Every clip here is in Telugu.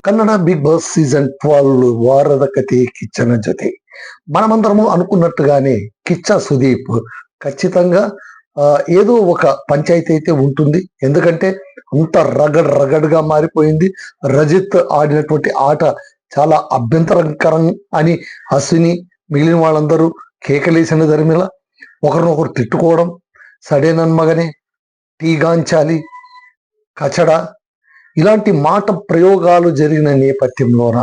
ಕನ್ನಡ ಬಿಗ್ ಬಾಸ್ సీజన్ 12 వాರದ కథే కిచ్చన జొతే. మనమందరము అనుకున్నట్టుగానే కిచ్చ సుదీప్ ఖచ్చితంగా ఏదో ఒక పంచాయతీ అయితే ఉంటుంది. ఎందుకంటే అంత రగడ్గా మారిపోయింది. రజిత్ ఆడినటువంటి ఆట చాలా అభ్యంతరకరం అని అశ్విని మిగిలిన వాళ్ళందరూ కేకలేసిన ధర్మిల ఒకరినొకరు తిట్టుకోవడం, సడేనన్ మగనే, టీగాంచాలి, కచడా ఇలాంటి మాట ప్రయోగాలు జరిగిన నేపథ్యంలోన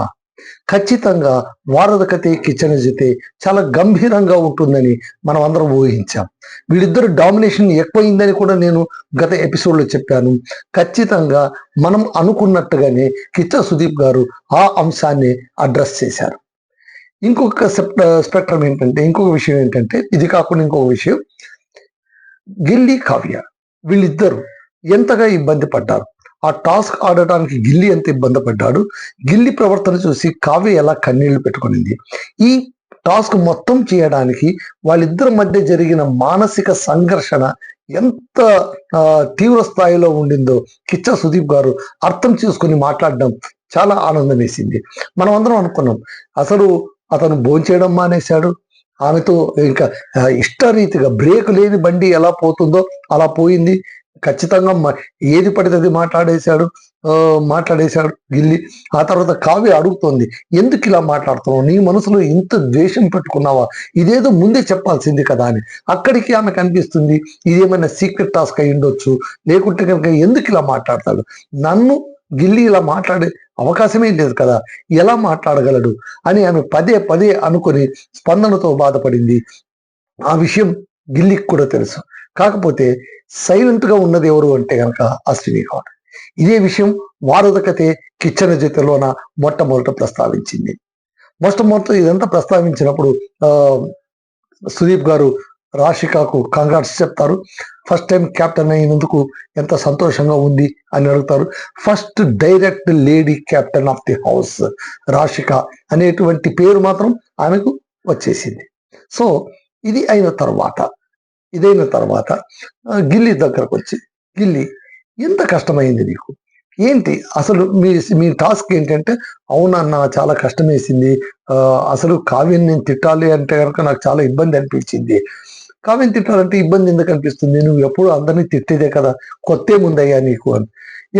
ఖచ్చితంగా వాರದ కథే కిచెన్ జొతే చాలా గంభీరంగా ఉంటుందని మనం అందరం ఊహించాం. వీళ్ళిద్దరు డామినేషన్ ఎక్కువైందని కూడా నేను గత ఎపిసోడ్లో చెప్పాను. ఖచ్చితంగా మనం అనుకున్నట్టుగానే కిచ్చ సుదీప్ గారు ఆ అంశాన్ని అడ్రస్ చేశారు. ఇంకొక స్పెక్ట్రం ఏంటంటే, ఇంకొక విషయం ఏంటంటే, ఇది కాకుండా ఇంకొక విషయం, గిల్లీ కావ్య వీళ్ళిద్దరు ఎంతగా ఇబ్బంది పడ్డారు. ఆ టాస్క్ ఆడటానికి గిల్లి ఎంత ఇబ్బంది పడ్డాడు. గిల్లి ప్రవర్తన చూసి కావ్య ఎలా కన్నీళ్లు పెట్టుకునింది. ఈ టాస్క్ మొత్తం చేయడానికి వాళ్ళిద్దరి మధ్య జరిగిన మానసిక సంఘర్షణ ఎంత తీవ్ర స్థాయిలో ఉండిందో కిచ్చ సుదీప్ గారు అర్థం చేసుకుని మాట్లాడడం చాలా ఆనందం వేసింది. మనం అందరం అనుకున్నాం, అసలు అతను భోంచేయడం మానేశాడు, ఆమెతో ఇంకా ఇష్టరీతిగా బ్రేక్ లేని బండి ఎలా పోతుందో అలా పోయింది. ఖచ్చితంగా ఏది పడితే అది మాట్లాడేశాడు గిల్లి. ఆ తర్వాత కావ్య అడుగుతోంది, ఎందుకు ఇలా మాట్లాడుతున్నావు, నీ మనసులో ఇంత ద్వేషం పెట్టుకున్నావా, ఇదేదో ముందే చెప్పాల్సింది కదా అని. అక్కడికి ఆమె కనిపిస్తుంది, ఇదేమైనా సీక్రెట్ టాస్క్ అయి ఉండొచ్చు, లేకుంటే కనుక ఎందుకు ఇలా మాట్లాడతాడు, నన్ను గిల్లి ఇలా మాట్లాడే అవకాశమే లేదు కదా, ఎలా మాట్లాడగలడు అని ఆమె పదే పదే అనుకొని స్పందనతో బాధపడింది. ఆ విషయం గిల్లికి కూడా తెలుసు. కాకపోతే సైలెంట్ గా ఉన్నది ఎవరు అంటే కనుక అశ్విని గౌడ్. ఇదే విషయం వాರದ కథే కిచెన్ జొతేలోన మొట్టమొదట ప్రస్తావించింది. మొట్టమొదట ఇదంతా ప్రస్తావించినప్పుడు సుదీప్ గారు రాశికాకు కంగ్రాట్స్ చెప్తారు. ఫస్ట్ టైం క్యాప్టెన్ అయినందుకు ఎంత సంతోషంగా ఉంది అని అడుగుతారు. First direct lady captain of the house Rashika అనేటువంటి పేరు మాత్రం ఆమెకు వచ్చేసింది. సో ఇదైన తర్వాత గిల్లి దగ్గరకు వచ్చి, గిల్లి ఎంత కష్టమైంది నీకు, ఏంటి అసలు మీ టాస్క్ ఏంటంటే, అవునన్నా చాలా కష్టం వేసింది, అసలు కావ్యని నేను తిట్టాలి అంటే కనుక నాకు చాలా ఇబ్బంది అనిపించింది. కావ్యని తిట్టాలంటే ఇబ్బంది ఎందుకు అనిపిస్తుంది, నువ్వు ఎప్పుడు అందరినీ తిట్టేదే కదా, కొత్త ముందయ్యా నీకు అని.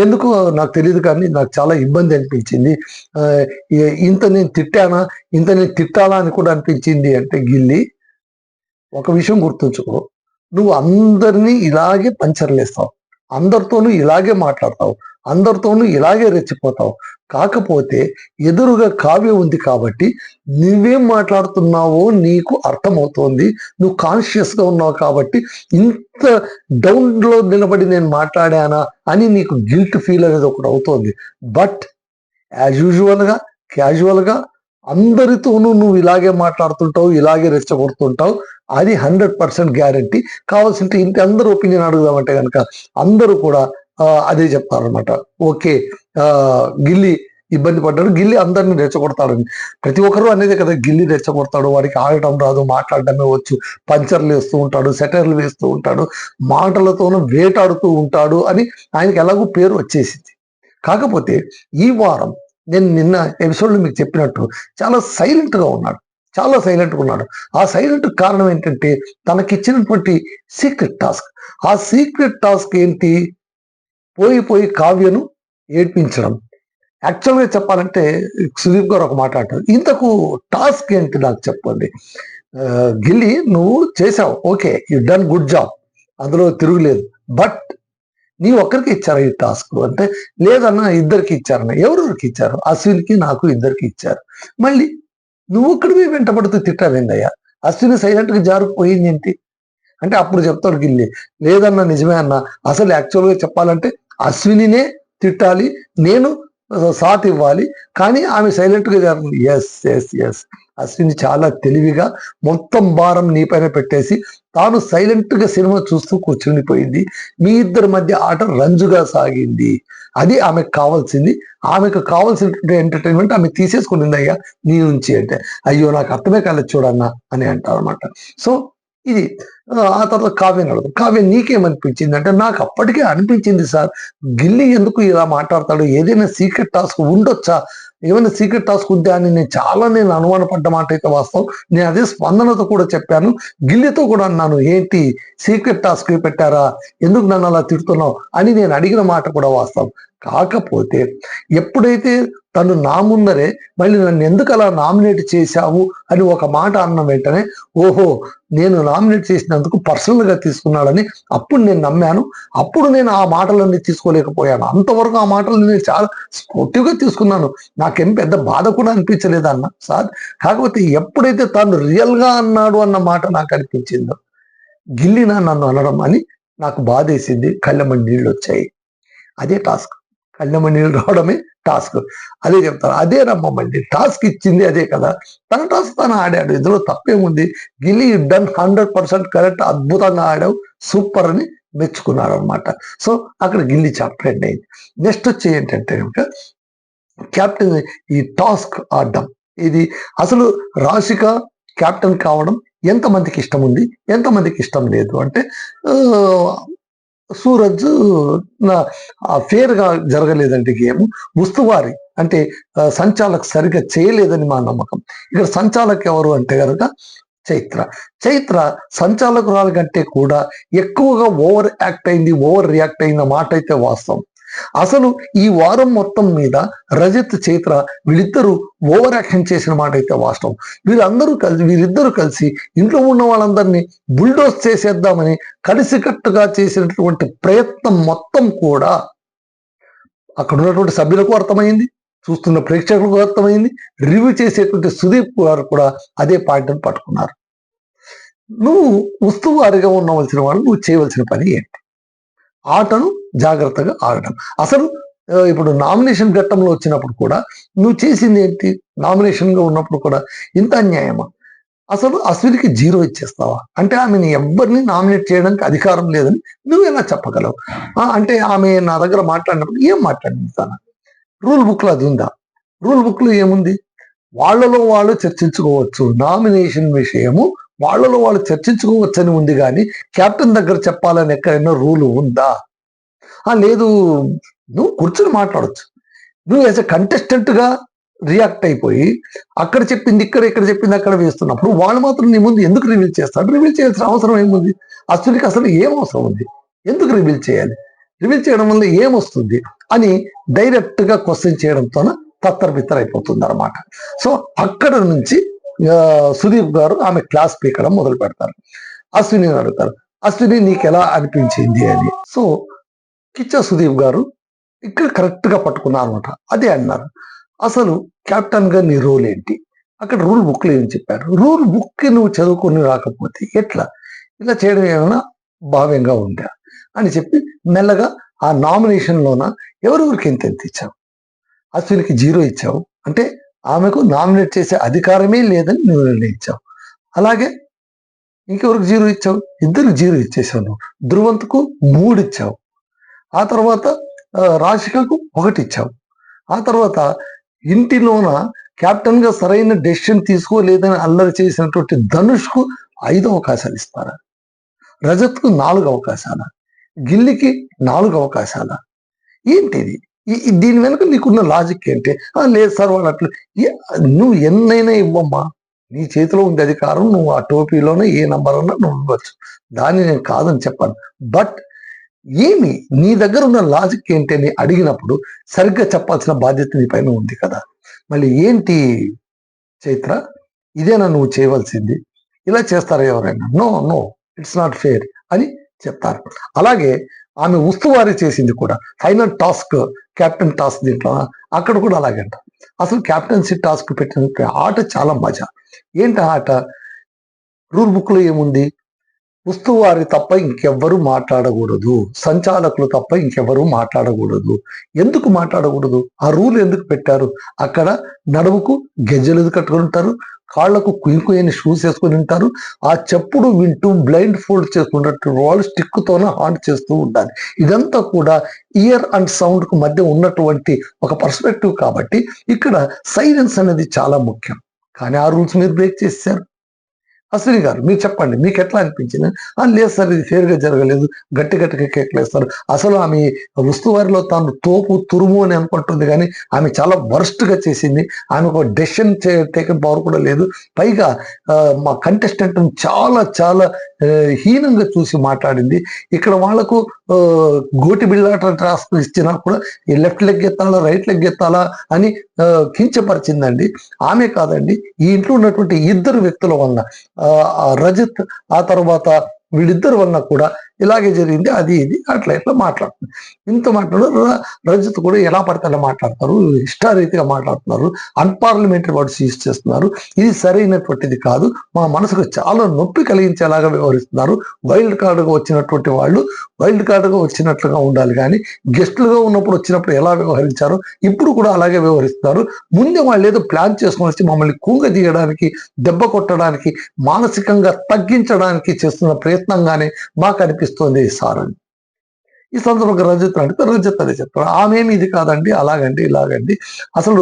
ఎందుకు నాకు తెలియదు కానీ నాకు చాలా ఇబ్బంది అనిపించింది, ఇంత నేను తిట్టానా, ఇంత నేను తిట్టాలా అని కూడా అనిపించింది అంటే, గిల్లి ఒక విషయం గుర్తుంచుకో, నువ్వు అందరినీ ఇలాగే పంచర్లేస్తావు, అందరితోనూ ఇలాగే మాట్లాడతావు, అందరితోనూ ఇలాగే రెచ్చిపోతావు. కాకపోతే ఎదురుగా కావ్య ఉంది కాబట్టి నువ్వేం మాట్లాడుతున్నావో నీకు అర్థమవుతోంది, నువ్వు కాన్షియస్గా ఉన్నావు కాబట్టి ఇంత డౌన్లో నిలబడి నేను మాట్లాడానా అని నీకు గిల్ట్ ఫీల్ అనేది ఒకటి అవుతోంది. బట్ యాజ్ యూజువల్గా క్యాజువల్గా అందరితోనూ నువ్వు ఇలాగే మాట్లాడుతుంటావు, ఇలాగే రెచ్చగొడుతుంటావు, అది 100% గ్యారంటీ. కావాల్సింటే ఇంటి అందరూ ఒపీనియన్ అడుగుదామంటే కనుక అందరూ కూడా అదే చెప్తారనమాట. ఓకే, గిల్లి ఇబ్బంది పడ్డాడు, గిల్లి అందరినీ రెచ్చగొడతాడని. ప్రతి ఒక్కరూ అనేది కదా, గిల్లి రెచ్చగొడతాడు, వాడికి ఆడటం రాదు, మాట్లాడటమే వచ్చు, పంచర్లు వేస్తూ ఉంటాడు, సెటర్లు వేస్తూ ఉంటాడు, మాటలతోనూ వేటాడుతూ ఉంటాడు అని ఆయనకి ఎలాగో పేరు వచ్చేసింది. కాకపోతే ఈ వారం నేను నిన్న ఎపిసోడ్లో మీకు చెప్పినట్టు చాలా సైలెంట్గా ఉన్నాడు. ఆ సైలెంట్ కారణం ఏంటంటే తనకిచ్చినటువంటి సీక్రెట్ టాస్క్. ఆ సీక్రెట్ టాస్క్ ఏంటి, పోయి కావ్యను ఏడ్పించడం. యాక్చువల్గా చెప్పాలంటే సుదీప్ గారు ఒక మాట అంటారు, ఇంతకు టాస్క్ ఏంటి నాకు చెప్పండి. గిల్లి నువ్వు చేసావు, okay, you done good job, అందులో తిరుగులేదు. బట్ నీ ఒక్కరికి ఇచ్చారా ఈ టాస్క్ అంటే, లేదన్నా ఇద్దరికి ఇచ్చారన్న. ఎవరికి ఇచ్చారు, అశ్విన్కి నాకు ఇద్దరికి ఇచ్చారు. మళ్ళీ నువ్వు ఒక్కడివి వెంటబడుతూ తిట్టావేందయ్యా, అశ్విని సైలెంట్గా జారుకుపోయింది ఏంటి అంటే, అప్పుడు చెప్తాడు గిల్లి, లేదన్నా నిజమే అన్న, అసలు యాక్చువల్గా చెప్పాలంటే అశ్వినినే తిట్టాలి, నేను సాత్ ఇవ్వాలి, కానీ ఆమె సైలెంట్గా జారుకుంది. ఎస్ అశ్విని చాలా తెలివిగా మొత్తం భారం నీపైన పెట్టేసి తాను సైలెంట్గా సినిమా చూస్తూ కూర్చుండిపోయింది. మీ ఇద్దరి మధ్య ఆట రంజుగా సాగింది, అది ఆమెకు కావాల్సింది. ఆమెకు కావాల్సినటువంటి ఎంటర్టైన్మెంట్ ఆమె తీసేసుకునింది అయ్యా నీ నుంచి అంటే, అయ్యో నాకు అర్థమే కాలేదు చూడన్నా అని అంటారు అనమాట. సో ఇది ఆ తర్వాత కావ్యని అడుగుతాం. కావ్య నీకేమనిపించింది అంటే, నాకు అప్పటికే అనిపించింది సార్, గిల్లి ఎందుకు ఇలా మాట్లాడతాడు, ఏదైనా సీక్రెట్ టాస్క్ ఉండొచ్చా, ఏమైనా సీక్రెట్ టాస్క్ ఉంటే అని నేను అనుమానపడ్డ మాట అయితే వాస్తవం. నేను అదే స్పందనతో కూడా చెప్పాను, గిల్లితో కూడా అన్నాను, ఏంటి సీక్రెట్ టాస్క్ పెట్టారా, ఎందుకు నన్ను అలా తిడుతున్నావు అని నేను అడిగిన మాట కూడా వాస్తవం. కాకపోతే ఎప్పుడైతే తను నా ముందరే మళ్ళీ నన్ను ఎందుకు అలా నామినేట్ చేశావు అని ఒక మాట అన్న వెంటనే, ఓహో నేను నామినేట్ చేసినందుకు పర్సనల్గా తీసుకున్నాడని అప్పుడు నేను నమ్మాను. అప్పుడు నేను ఆ మాటలన్నీ తీసుకోలేకపోయాను. అంతవరకు ఆ మాటలు నేను చాలా స్పోర్టివ్గా తీసుకున్నాను. నాకేం పెద్ద బాధ కూడా అనిపించలేదు అన్న సార్. కాకపోతే ఎప్పుడైతే తను రియల్గా అన్నాడు అన్న మాట నాకు అనిపించిందో, గిల్లినా నన్ను అనడం అని నాకు బాధేసింది. కళ్ళెమ్మడి నీళ్ళు వచ్చాయి. అదే టాస్క్. కళ్ళెమ్మడి నీళ్ళు రావడమే టాస్క్. అదే చెప్తాను. అదే రమ్మమండి, టాస్క్ ఇచ్చింది అదే కదా. తన టాస్క్ తను ఆడాడు, ఇందులో తప్పేముంది. గిల్లీ డన్ 100% కరెక్ట్, అద్భుతంగా ఆడావు, సూపర్ అని మెచ్చుకున్నాడు అనమాట. సో అక్కడ గిల్లీ చాప్టర్ ఎండ్ అయింది. నెక్స్ట్ వచ్చి ఏంటంటే కనుక కెప్టెన్ ఈ టాస్క్ ఆడడం, ఇది అసలు రాశిక కెప్టెన్ కావడం ఎంతమందికి ఇష్టం ఉంది, ఎంతమందికి ఇష్టం లేదు అంటే, సూరజ్ ఫేర్గా జరగలేదండి గేమ్. ఉస్తువారి అంటే సంచాలక్ సరిగ్గా చేయలేదని మా నమ్మకం. ఇక్కడ సంచాలక్ ఎవరు అంటే కనుక చైత్ర. చైత్ర సంచాలకురాల కంటే కూడా ఎక్కువగా ఓవర్ యాక్ట్ అయింది, ఓవర్ రియాక్ట్ అయిన మాట అయితే వాస్తవం. అసలు ఈ వారం మొత్తం మీద రజత్, చైత్ర వీళ్ళిద్దరూ ఓవర్ యాక్షన్ చేసిన మాట అయితే వాస్తవం. వీరిద్దరూ కలిసి ఇంట్లో ఉన్న వాళ్ళందరినీ బుల్డోస్ చేసేద్దామని కలిసికట్టుగా చేసినటువంటి ప్రయత్నం మొత్తం కూడా అక్కడ ఉన్నటువంటి సభ్యులకు అర్థమైంది, చూస్తున్న ప్రేక్షకులకు అర్థమైంది, రివ్యూ చేసేటువంటి సుదీప్ గారు కూడా అదే పాయింట్ని పట్టుకున్నారు. నువ్వు ఉస్తువారిగా ఉండవలసిన వాళ్ళు నువ్వు చేయవలసిన పని ఏంటి? ఆటను జాగ్రత్తగా ఆడటం. అసలు ఇప్పుడు నామినేషన్ ఘట్టంలో వచ్చినప్పుడు కూడా నువ్వు చేసింది ఏంటి? నామినేషన్గా ఉన్నప్పుడు కూడా ఇంత అన్యాయమా? అసలు అశ్వినికి 0 ఇచ్చేస్తావా? అంటే ఆమెని ఎవరిని నామినేట్ చేయడానికి అధికారం లేదని నువ్వు ఎలా చెప్పగలవు? అంటే ఆమె నా దగ్గర మాట్లాడినప్పుడు ఏం మాట్లాడింది తన? రూల్ బుక్లో అది ఉందా? రూల్ బుక్లో ఏముంది? వాళ్ళలో వాళ్ళు చర్చించుకోవచ్చు, నామినేషన్ విషయము వాళ్ళలో వాళ్ళు చర్చించుకోవచ్చు అని ఉంది, కానీ కెప్టెన్ దగ్గర చెప్పాలని ఎక్కడైనా రూల్ ఉందా? లేదు, నువ్వు కూర్చొని మాట్లాడచ్చు. నువ్వు యాజ్ ఎ కంటెస్టెంట్గా రియాక్ట్ అయిపోయి అక్కడ చెప్పింది ఇక్కడ చెప్పింది అక్కడ వేస్తున్నప్పుడు వాళ్ళు మాత్రం నీ ముందు ఎందుకు రివీల్ చేస్తాడు? రివీల్ చేయాల్సిన అవసరం ఏముంది? అశ్వినికి అసలు ఏం అవసరం ఉంది? ఎందుకు రివీల్ చేయాలి? రివీల్ చేయడం వల్ల ఏమొస్తుంది అని డైరెక్ట్గా క్వశ్చన్ చేయడంతో తత్తరబిత్తర అయిపోతుంది అనమాట. సో అక్కడ నుంచి సుదీప్ గారు ఆమె క్లాస్ పీకడం మొదలు పెడతారు. అశ్విని అడుగుతారు, అశ్విని నీకు ఎలా అనిపించింది అని. సో కిచ్చా సుదీప్ గారు ఇక్కడ కరెక్ట్గా పట్టుకున్నారు అనమాట. అదే అన్నారు, అసలు కెప్టెన్ గా నీ రోల్ ఏంటి? అక్కడ రూల్ బుక్లో ఏం చెప్పారు? రూల్ బుక్ నువ్వు చదువుకొని రాకపోతే ఎట్లా? ఇలా చేయడం ఏమైనా భావ్యంగా ఉందా అని చెప్పి మెల్లగా ఆ నామినేషన్లోన ఎవరెవరికి ఎంత ఇచ్చావు? అశ్వినికి 0 ఇచ్చావు అంటే ఆమెకు నామినేట్ చేసే అధికారమే లేదని నువ్వు నిర్ణయించావు. అలాగే ఇంకెవరికి 0 ఇచ్చావు? ఇద్దరు 0 ఇచ్చేసావు. నువ్వు ధ్రువంత్కు 3 ఇచ్చావు. ఆ తర్వాత రాశికకు 1 ఇచ్చావు. ఆ తర్వాత ఇంటిలోన కెప్టెన్ గా సరైన డెసిషన్ తీసుకోలేదని అల్లరి చేసినటువంటి ధనుష్కు 5 అవకాశాలు ఇస్తారా? రజత్కు 4 అవకాశాల, గిల్లికి 4 అవకాశాల. ఏంటిది? దీని వెనుక నీకున్న లాజిక్ ఏంటి? లేదు సార్ వాళ్ళు అట్లా. నువ్వు ఎన్నైనా ఇవ్వమ్మా, నీ చేతిలో ఉంది అధికారం. నువ్వు ఆ టోపీలోనే ఏ నంబర్ అన్నా నువ్వు ఇవ్వచ్చు, దాన్ని నేను కాదని చెప్పాను. బట్ ఏమి నీ దగ్గర ఉన్న లాజిక్ ఏంటి అని అడిగినప్పుడు సరిగ్గా చెప్పాల్సిన బాధ్యత నీ పైన ఉంది కదా. మళ్ళీ ఏంటి చైత్ర, ఇదేనా నువ్వు చేయవలసింది? ఇలా చేస్తారా ఎవరైనా? No no, it's not fair అని చెప్తారు. అలాగే ఆమె ఉస్తువారి చేసింది కూడా ఫైనల్ టాస్క్, కెప్టెన్ టాస్క్, దీంట్లో అక్కడ కూడా అలాగంట. అసలు కెప్టెన్సీ టాస్క్ పెట్టిన ఆట చాలా మజా. ఏంటి ఆట? రూల్ బుక్ లో ఏముంది? ఉస్తువారి తప్ప ఇంకెవ్వరూ మాట్లాడకూడదు, సంచాలకులు తప్ప ఇంకెవ్వరూ మాట్లాడకూడదు. ఎందుకు మాట్లాడకూడదు? ఆ రూల్ ఎందుకు పెట్టారు? అక్కడ నడుముకు గెజ్జలు కట్టుకుని ఉంటారు, కాళ్లకు కుయ్యని షూస్ వేసుకుని ఉంటారు. ఆ చెప్పుడు వింటూ బ్లైండ్ ఫోల్డ్ చేసుకున్నట్టు వాళ్ళు స్టిక్తోనే హాంట్ చేస్తూ ఉండాలి. ఇదంతా కూడా ఇయర్ అండ్ సౌండ్ కు మధ్య ఉన్నటువంటి ఒక పర్స్పెక్టివ్. కాబట్టి ఇక్కడ సైలెన్స్ అనేది చాలా ముఖ్యం. కానీ ఆ రూల్స్ మీరు బ్రేక్ చేశారు. అశ్విని గారు మీరు చెప్పండి, మీకు ఎట్లా అనిపించింది? లేదు సార్, ఇది ఫేర్గా జరగలేదు, గట్టిగా కేకలేస్తారు. అసలు ఆమె ఉస్తువారిలో తాను తోపు తురుము అని అనుకుంటుంది, కానీ ఆమె చాలా వర్స్ట్గా చేసింది. ఆమెకు డెసిషన్ టేకన్ పవర్ కూడా లేదు. పైగా మా కంటెస్టెంట్ చాలా చాలా హీనంగా చూసి మాట్లాడింది. ఇక్కడ వాళ్లకు గోటి బిళ్ళాట టాస్క్ ఇచ్చినా కూడా ఈ లెఫ్ట్ లెగ్ ఎత్తాలా, రైట్ లెగ్ ఎత్తాలా అని కించపరిచిందండి. ఆమె కాదండి, ఈ ఇంట్లో ఉన్నటువంటి ఇద్దరు వ్యక్తుల వలన, రజత్ ఆ తర్వాత వీళ్ళిద్దరి వలన కూడా ఇలాగే జరిగింది, అది ఇది అట్లా ఇట్లా మాట్లాడుతుంది. ఇంత మాట్లాడు రజత్ కూడా ఎలా పడితే అలా మాట్లాడతారు, ఇష్టారీతిగా మాట్లాడుతున్నారు, అన్పార్లమెంటరీ వర్డ్స్ యూజ్ చేస్తున్నారు. ఇది సరైనటువంటిది కాదు. మా మనసుకు చాలా నొప్పి కలిగించేలాగా వ్యవహరిస్తున్నారు. వైల్డ్ కార్డుగా వచ్చినటువంటి వాళ్ళు వైల్డ్ కార్డుగా వచ్చినట్లుగా ఉండాలి, కానీ గెస్టులుగా ఉన్నప్పుడు వచ్చినప్పుడు ఎలా వ్యవహరించారో ఇప్పుడు కూడా అలాగే వ్యవహరిస్తున్నారు. ముందే వాళ్ళు ఏదో ప్లాన్ చేసుకొని వచ్చి మమ్మల్ని తీయడానికి, దెబ్బ కొట్టడానికి, మానసికంగా తగ్గించడానికి చేస్తున్న ప్రయత్నంగానే మాకు అనిపిస్తుంది సార్ అని. ఈ సందర్భంగా రజత్ అంటే రజత్ అదే చెప్తారు, ఆమె ఏమి ఇది కాదండి, అలాగండి ఇలాగండి, అసలు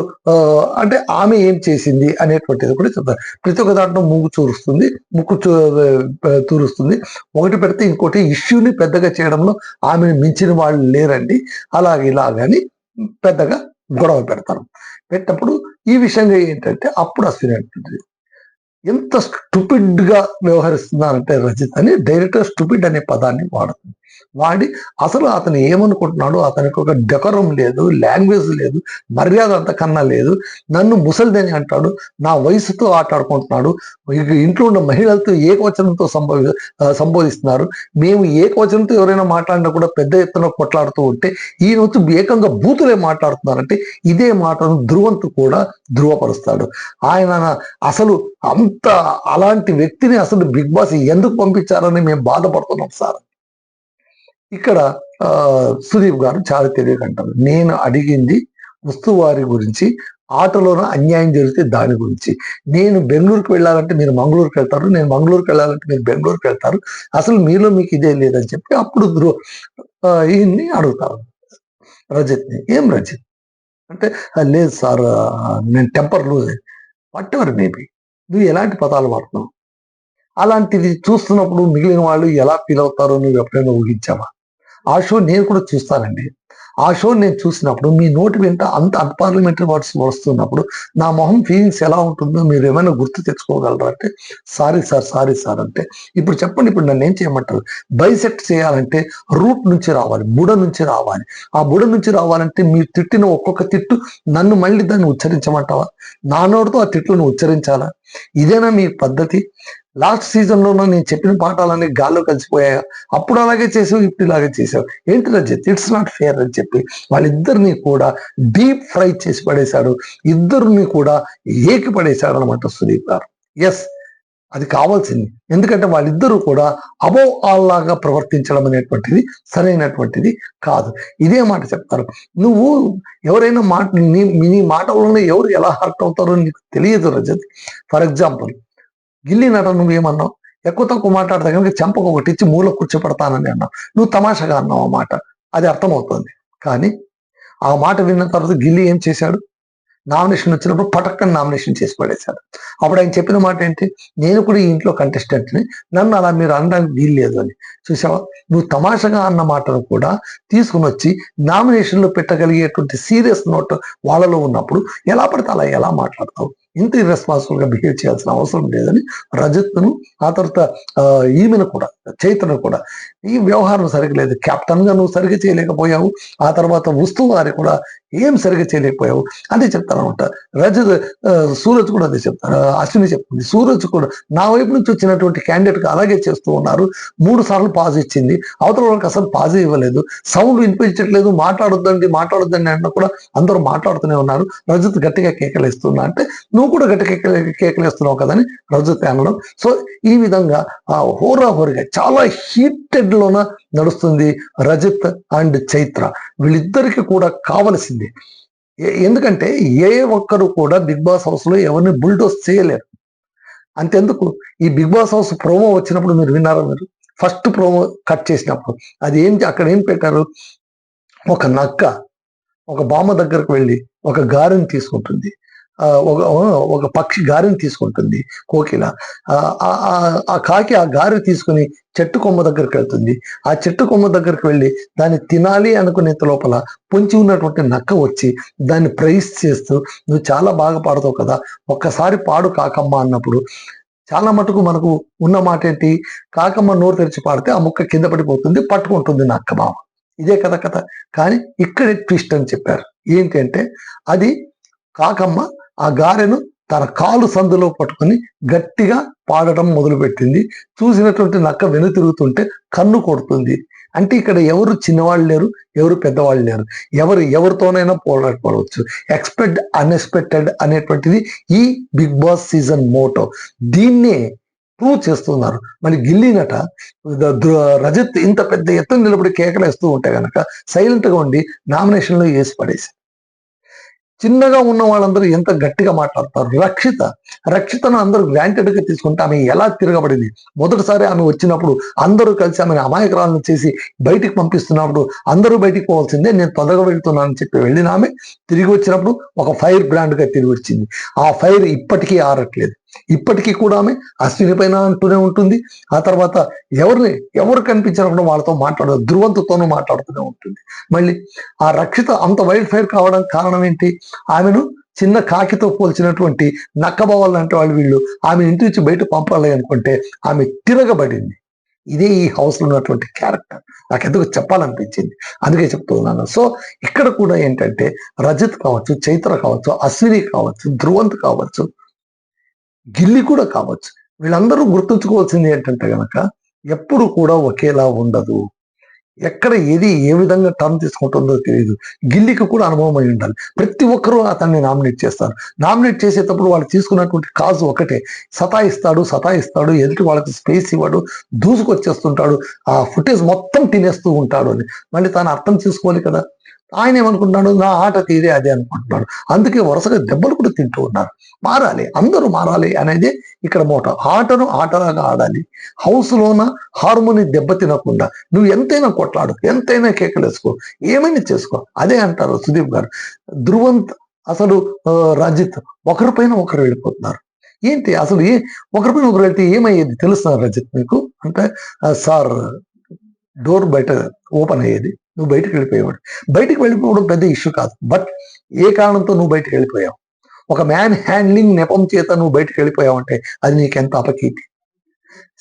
అంటే ఆమె ఏం చేసింది అనేటువంటిది కూడా చెప్తారు. ప్రతి ఒక్క దాంట్లో ముక్కు తూరుస్తుంది. ఒకటి పెడితే ఇంకోటి ఇష్యూని పెద్దగా చేయడంలో ఆమెను మించిన వాళ్ళు లేరండి, అలాగే ఇలాగని పెద్దగా గొడవ పెడతారు. పెట్టినప్పుడు ఈ విషయంగా ఏంటంటే అప్పుడు అశ్విని అంటుంది, ఎంత స్టూపిడ్ గా వ్యవహరిస్తున్నారంటే రజిత్ అని డైరెక్టర్ స్టూపిడ్ అనే పదాన్ని వాడి అసలు అతను ఏమనుకుంటున్నాడు, అతనికి ఒక డెకరం లేదు, లాంగ్వేజ్ లేదు, మర్యాద అంతకన్నా లేదు. నన్ను ముసలిదని అంటాడు, నా వయసుతో ఆటాడుకుంటున్నాడు, ఇంట్లో ఉన్న మహిళలతో ఏకవచనంతో సంబోధిస్తున్నారు. మేము ఏకవచనంతో ఎవరైనా మాట్లాడినా కూడా పెద్ద ఎత్తున కొట్లాడుతూ ఉంటే ఈయన వచ్చి ఏకంగా బూతులే మాట్లాడుతున్నారంటే ఇదే మాటను ధ్రువంతు కూడా ధృవపరుస్తాడు. ఆయన అసలు అంత అలాంటి వ్యక్తిని అసలు బిగ్ బాస్ ఎందుకు పంపించారని మేము బాధపడుతున్నాం సార్. ఇక్కడ సుదీప్ గారు చాలా తెలియకంటారు, నేను అడిగింది ఉస్తువారి గురించి, ఆటలోన అన్యాయం జరిగితే దాని గురించి. నేను బెంగళూరుకి వెళ్ళాలంటే మీరు మంగళూరుకి వెళ్తారు, నేను మంగళూరుకి వెళ్ళాలంటే మీరు బెంగళూరుకి వెళ్తారు, అసలు మీలో మీకు ఇదే లేదని చెప్పి అప్పుడు ఈయన్ని అడుగుతారు రజత్ని. ఏం రజత్ అంటే, లేదు సార్ నేను temper lose, whatever maybe, నువ్వు ఎలాంటి పదాలు వాడుతున్నావు, అలాంటిది చూస్తున్నప్పుడు మిగిలిన వాళ్ళు ఎలా ఫీల్ అవుతారో నువ్వు ఎప్పుడైనా ఊహించావా? ఆ షో నేను కూడా చూస్తానండి. ఆ షో నేను చూసినప్పుడు మీ నోటి వెంట అంత అన్పార్లమెంటరీ వర్డ్స్ వస్తున్నప్పుడు నా మొహం ఫీలింగ్స్ ఎలా ఉంటుందో మీరు ఏమైనా గుర్తు తెచ్చుకోగలరా అంటే, సారీ సార్ అంటే, ఇప్పుడు చెప్పండి, ఇప్పుడు నన్ను ఏం చేయమంటారు? బైసెక్ట్ చేయాలంటే రూట్ నుంచి రావాలి, బుడ నుంచి రావాలి. ఆ బుడ నుంచి రావాలంటే మీరు తిట్టిన ఒక్కొక్క తిట్టు నన్ను మళ్ళీ దాన్ని ఉచ్చరించమంటావా? నా నోటితో ఆ తిట్లను ఉచ్చరించాలా? ఇదేనా మీ పద్ధతి? లాస్ట్ సీజన్లోనూ నేను చెప్పిన పాఠాలన్నీ గాల్లో కలిసిపోయాయా? అప్పుడు అలాగే చేసావు, ఇప్పుడు ఇలాగే చేసావు, ఏంటి రజిత్, ఇట్స్ నాట్ ఫేర్ అని చెప్పి వాళ్ళిద్దరిని కూడా డీప్ ఫ్రై చేసి పడేశాడు. ఇద్దరిని కూడా ఏకి పడేశాడు అనమాట సుదీప్ గారు. ఎస్, అది కావాల్సింది. ఎందుకంటే వాళ్ళిద్దరూ కూడా అబోవ్ ఆల్ లాగా ప్రవర్తించడం అనేటువంటిది సరైనటువంటిది కాదు. ఇదే మాట చెప్తారు, నువ్వు ఎవరైనా నీ మాట వలన ఎవరు ఎలా హర్ట్ అవుతారో నీకు తెలియదు రజత్. ఫర్ ఎగ్జాంపుల్, గిల్లి నట నువ్వేమన్నావు, ఎక్కువ తక్కువ మాట్లాడతా కనుక చెంపకు ఒకటి ఇచ్చి మూల కూర్చోపెడతానని అన్నావు. నువ్వు తమాషగా అన్నావు ఆ మాట, అది అర్థమవుతుంది. కానీ ఆ మాట విన్న తర్వాత గిల్లి ఏం చేశాడు? నామినేషన్ వచ్చినప్పుడు పటక్కని నామినేషన్ చేసి పడేశాడు. అప్పుడు ఆయన చెప్పిన మాట ఏంటి, నేను కూడా ఈ ఇంట్లో కంటెస్టెంట్ని, నన్ను అలా మీరు అనడానికి వీలు లేదు అని. చూసావా, నువ్వు తమాషగా అన్న మాటను కూడా తీసుకుని వచ్చి నామినేషన్లో పెట్టగలిగేటువంటి సీరియస్ నోట్ వాళ్ళలో ఉన్నప్పుడు ఎలా పడితే అలా ఎలా మాట్లాడతావు? ఇంత ఇర్రెస్పాన్సిబుల్ గా బిహేవ్ చేయాల్సిన అవసరం లేదని రజత్ను, ఆ తర్వాత ఈమెను కూడా, చైతన్యను కూడా, ఈ వ్యవహారం సరిగ్గా లేదు, కెప్టెన్ గా నువ్వు సరిగ్గా చేయలేకపోయావు, ఆ తర్వాత వారి కూడా ఏం సరిగ్గా చేయలేకపోయావు అదే చెప్తాను అనమాట. రజత్ సూరజ్ కూడా అదే చెప్తారు, అశ్విని చెప్తుంది. సూరజ్ కూడా నా వైపు నుంచి వచ్చినటువంటి క్యాండిడేట్ గా అలాగే చేస్తూ ఉన్నారు. 3 సార్లు పాజ్ ఇచ్చింది, అవతల వాళ్ళకి అసలు పాజ్ ఇవ్వలేదు, సౌండ్ వినిపించట్లేదు, మాట్లాడొద్దండి అన్న కూడా అందరూ మాట్లాడుతూనే ఉన్నారు. రజత్ గట్టిగా కేకలేస్తున్నా అంటే నువ్వు కూడా గట్టిగా కేకలేస్తున్నావు కదని రజత్ అనడం. సో ఈ విధంగా హోరాహోరిగా చాలా హీటెడ్ లోన నడుస్తుంది రజత్ అండ్ చైత్ర. వీళ్ళిద్దరికి కూడా కావలసింది, ఎందుకంటే ఏ ఒక్కరు కూడా బిగ్ బాస్ హౌస్ లో ఎవరిని బుల్డోస్ చేయలేరు. అంతెందుకు, ఈ బిగ్ బాస్ హౌస్ ప్రోమో వచ్చినప్పుడు మీరు విన్నారా? మీరు ఫస్ట్ ప్రోమో కట్ చేసినప్పుడు అది అక్కడ ఏం పెట్టారు? ఒక నక్క ఒక బామ్మ దగ్గరకు వెళ్ళి ఒక గారెని తీసుకుంటుంది, ఒక ఒక పక్షి గారిని తీసుకుంటుంది కోకిల. ఆ కాకి ఆ గారి తీసుకుని చెట్టు కొమ్మ దగ్గరికి వెళ్తుంది. ఆ చెట్టు కొమ్మ దగ్గరికి వెళ్ళి దాన్ని తినాలి అనుకునేంత లోపల పొంచి ఉన్నటువంటి నక్క వచ్చి దాన్ని ప్రైజ్ చేస్తూ, నువ్వు చాలా బాగా పాడుతావు కదా, ఒక్కసారి పాడు కాకమ్మ అన్నప్పుడు చాలా మటుకు మనకు ఉన్న మాట ఏంటి, కాకమ్మ నోరు తెరిచి పాడితే ఆ ముక్క కింద పడిపోతుంది, పట్టుకుంటుంది నక్క మామ. ఇదే కదా కథ. కానీ ఇక్కడే ట్విస్ట్ అని చెప్పారు. ఏంటంటే అది కాకమ్మ ఆ గారెను తన కాలు సందులో పట్టుకొని గట్టిగా పాడటం మొదలుపెట్టింది. చూసినటువంటి నక్క వెనుతిరుగుతుంటే కన్ను కొడుతుంది. అంటే ఇక్కడ ఎవరు చిన్నవాళ్ళు లేరు, ఎవరు పెద్దవాళ్ళు లేరు, ఎవరితోనైనా పోరాడవచ్చు. ఎక్స్పెక్ట్ అన్ఎక్స్పెక్టెడ్ అనేటువంటిది ఈ బిగ్ బాస్ సీజన్ మోటో. దీన్నే ప్రూవ్ చేస్తున్నారు. మళ్ళీ గిల్లినట రజత్ ఇంత పెద్ద ఎత్తున నిలబడి కేకలేస్తూ ఉంటే గనక సైలెంట్ గా ఉండి నామినేషన్లో వేసి పడేసి, చిన్నగా ఉన్న వాళ్ళందరూ ఎంత గట్టిగా మాట్లాడతారు. రక్షితను అందరూ గ్రాంటెడ్ గా తీసుకుంటే ఆమె ఎలా తిరగబడింది. మొదటిసారి ఆమె వచ్చినప్పుడు అందరూ కలిసి ఆమెను అమాయకురాలను చేసి బయటికి పంపిస్తున్నప్పుడు అందరూ బయటికి పోవాల్సిందే, నేను తొందరగా వెళ్తున్నానని చెప్పి వెళ్ళిన ఆమె తిరిగి వచ్చినప్పుడు ఒక ఫైర్ బ్రాండ్ గా తిరిగి వచ్చింది. ఆ ఫైర్ ఇప్పటికీ ఆరట్లేదు. ఇప్పటికీ కూడా ఆమె అశ్విని పైన అంటూనే ఉంటుంది. ఆ తర్వాత ఎవరు కనిపించినప్పుడు వాళ్ళతో మాట్లాడదు, ధ్రువంతతోనూ మాట్లాడుతూనే ఉంటుంది. మళ్ళీ ఆ రక్షిత అంత వైల్డ్ ఫైర్ కావడం కారణం ఏంటి, ఆమెను చిన్న కాకితో పోల్చినటువంటి నక్కబవాళ్ళు లాంటి వాళ్ళు వీళ్ళు ఆమె ఇంటి నుంచి బయట పంపాలి అనుకుంటే ఆమె తిరగబడింది. ఇదే ఈ హౌస్ లో ఉన్నటువంటి క్యారెక్టర్. నాకు ఎందుకు చెప్పాలనిపించింది, అందుకే చెప్తున్నాను. సో ఇక్కడ కూడా ఏంటంటే రజత్ కావచ్చు, చైత్ర కావచ్చు, అశ్విని కావచ్చు, ధ్రువంత్ కావచ్చు, గిల్లి కూడా కావచ్చు, వీళ్ళందరూ గుర్తుంచుకోవాల్సింది ఏంటంటే గనక ఎప్పుడు కూడా ఒకేలా ఉండదు. ఎక్కడ ఏది ఏ విధంగా టర్న్ తీసుకుంటుందో తెలియదు. గిల్లికి కూడా అనుభవం అయి ఉండాలి. ప్రతి ఒక్కరూ అతన్ని నామినేట్ చేస్తారు. నామినేట్ చేసేటప్పుడు వాళ్ళు తీసుకున్నటువంటి కాజు ఒకటే, సతాయిస్తాడు, ఎదుటి వాళ్ళకి స్పేస్ ఇవ్వడు, దూసుకొచ్చేస్తుంటాడు, ఆ ఫుటేజ్ మొత్తం తినేస్తూ ఉంటాడు అని మళ్ళీ తాను అర్థం చేసుకోవాలి కదా. ఆయన ఏమనుకుంటున్నాడు, నా ఆట తీరే అదే అనుకుంటున్నాడు. అందుకే వరుసగా దెబ్బలు కూడా తింటూ ఉన్నారు. మారాలి, అందరూ మారాలి అనేది ఇక్కడ మోటో. ఆటను ఆటలాగా ఆడాలి. హౌస్లోన హార్మోని దెబ్బ తినకుండా నువ్వు ఎంతైనా కొట్లాడు, ఎంతైనా కేకలేసుకో, ఏమైనా చేసుకో. అదే అంటారు సుదీప్ గారు. ధ్రువంత్ అసలు రజిత్ ఒకరిపైన ఒకరు వెళ్ళిపోతున్నారు. ఏంటి అసలు ఒకరిపైన ఒకరు వెళ్తే ఏమయ్యేది తెలుస్తున్నారు రజిత్ మీకు అంటే, సార్ డోర్ బయట ఓపెన్ అయ్యేది, నువ్వు బయటకు వెళ్ళిపోయేవాడు. బయటకు వెళ్ళిపోవడం పెద్ద ఇష్యూ కాదు. బట్ ఏ కారణంతో నువ్వు బయటకు వెళ్ళిపోయావు, ఒక మ్యాన్ హ్యాండ్లింగ్ నెపం చేత నువ్వు బయటకు వెళ్ళిపోయావు అంటే అది నీకెంత అపకీర్తి.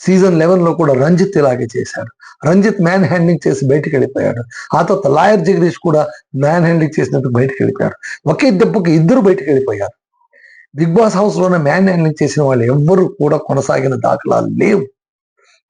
సీజన్ 11 లో కూడా రంజిత్ ఇలాగే చేశాడు. రంజిత్ మ్యాన్ హ్యాండ్లింగ్ చేసి బయటకు వెళ్ళిపోయాడు. ఆ తర్వాత లాయర్ జగదీష్ కూడా మ్యాన్ హ్యాండ్లింగ్ చేసినట్టు బయటకు వెళ్ళిపోయాడు. ఒకే దెబ్బకి ఇద్దరు బయటకు వెళ్ళిపోయారు. బిగ్ బాస్ హౌస్ లోనే మ్యాన్ హ్యాండ్లింగ్ చేసిన వాళ్ళు ఎవ్వరు కూడా కొనసాగిన దాఖలాలు లేవు.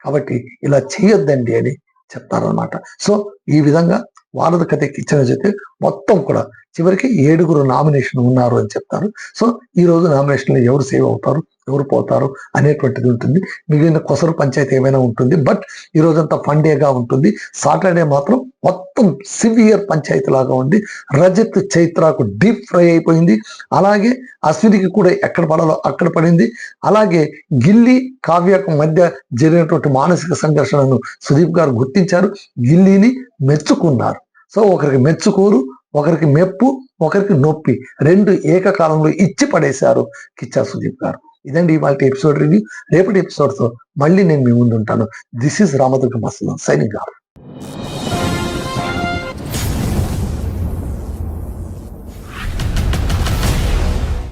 కాబట్టి ఇలా చేయొద్దండి అని చెప్తారనమాట. సో ఈ విధంగా వారధి కథ ఇచ్చిన జೊತೆ మొత్తం కూడా చివరికి 7 నామినేషన్ ఉన్నారు అని చెప్తారు. సో ఈ రోజు నామినేషన్లో ఎవరు సేవ్ అవుతారు, ఎవరు పోతారు అనేటువంటిది ఉంటుంది. మిగిలిన కొసరు పంచాయతీ ఏమైనా ఉంటుంది. బట్ ఈ రోజంతా ఫండేగా ఉంటుంది. సాటర్డే మాత్రం మొత్తం సివియర్ పంచాయతీ లాగా ఉంది. రజత్ చైత్రకు డీప్ ఫ్రై అయిపోయింది. అలాగే అశ్వినికి కూడా ఎక్కడ పడాలో అక్కడ పడింది. అలాగే గిల్లి కావ్యకు మధ్య జరిగినటువంటి మానసిక సంఘర్షణను సుదీప్ గారు గుర్తించారు, గిల్లీని మెచ్చుకున్నారు. సో ఒకరికి మెచ్చుకోరు, ఒకరికి మెప్పు, ఒకరికి నొప్పి, రెండు ఏకకాలంలో ఇచ్చి పడేశారు కిచ్చా సుదీప్ గారు. ఇదండి ఇవాళ ఎపిసోడ్ రివ్యూ. రేపటి ఎపిసోడ్తో మళ్ళీ నేను మీ ముందు ఉంటాను. This is Ramadurga Masalam signing of.